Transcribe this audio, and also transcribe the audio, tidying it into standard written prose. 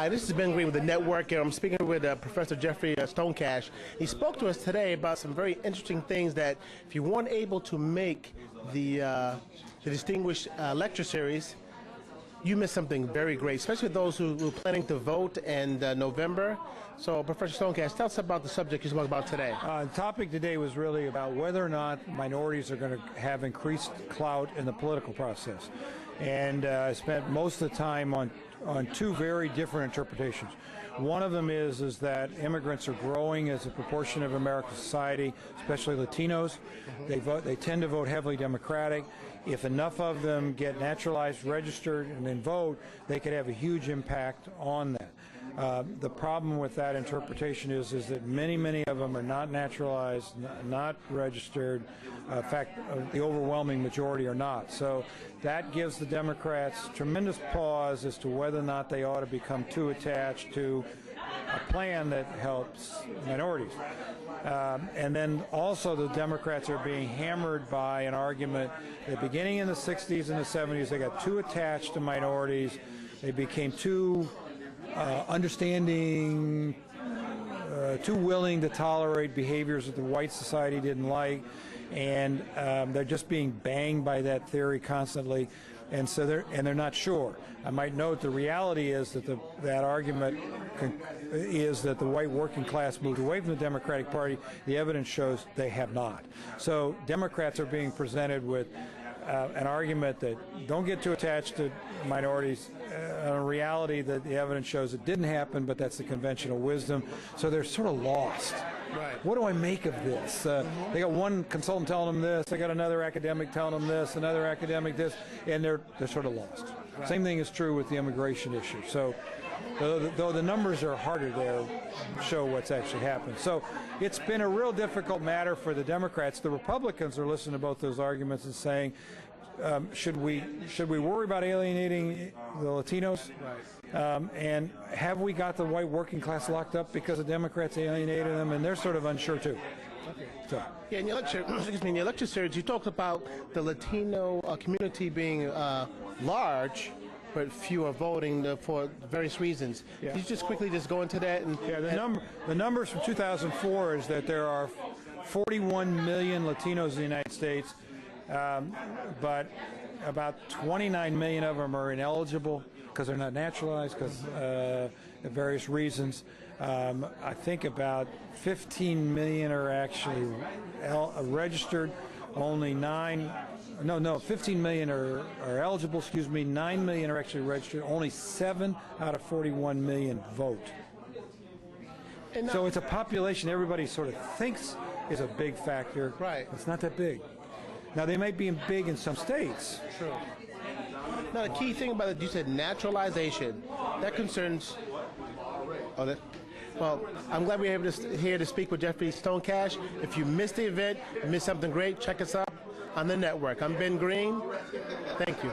Hi, this is Ben Green with the Network, and I'm speaking with Professor Jeffrey Stonecash. He spoke to us today about some very interesting things that if you weren't able to make the distinguished lecture series, you missed something very great, especially those who are planning to vote in November. So, Professor Stonecash, tell us about the subject you spoke about today. The topic today was really about whether or not minorities are going to have increased clout in the political process. And I spent most of the time on two very different interpretations. One of them is that immigrants are growing as a proportion of American society, especially Latinos. They tend to vote heavily Democratic. If enough of them get naturalized, registered, and then vote, they could have a huge impact on that. The problem with that interpretation is that many of them are not naturalized, not registered. In fact, the overwhelming majority are not. So that gives the Democrats tremendous pause as to whether or not they ought to become too attached to a plan that helps minorities. And then also the Democrats are being hammered by an argument that beginning in the 60s and the 70s, they got too attached to minorities. They became too understanding, too willing to tolerate behaviors that the white society didn't like, and they're just being banged by that theory constantly, and so they're not sure. I might note the reality is that that argument is that the white working class moved away from the Democratic Party. The evidence shows they have not. So Democrats are being presented with an argument that don't get too attached to minorities, a reality that the evidence shows it didn't happen, but that's the conventional wisdom. So they're sort of lost. Right. What do I make of this? They got one consultant telling them this, they got another academic telling them this, another academic this, and they're sort of lost. Right. Same thing is true with the immigration issue. So though the numbers are harder there, show what's actually happened. So it's been a real difficult matter for the Democrats. The Republicans are listening to both those arguments and saying, should we worry about alienating the Latinos? Right. And have we got the white working class locked up because the Democrats alienated them? And they're sort of unsure too. Okay. So. Yeah, in your lecture, in your lecture series, you talked about the Latino community being large, but few are voting for various reasons. Yeah. Can you just quickly go into that? The numbers from 2004 is that there are 41 million Latinos in the United States, but about 29 million of them are ineligible because they're not naturalized because of various reasons. I think about 15 million are actually registered. Only 15 million are eligible, 9 million are actually registered. Only 7 out of 41 million vote. So it's a population everybody sort of thinks is a big factor. Right. It's not that big. Now, they might be big in some states. True. Now, the key thing about it, you said naturalization. That concerns... Well, I'm glad we're here to speak with Jeffrey Stonecash. If you missed the event, you missed something great, check us out on the network. I'm Ben Green. Thank you.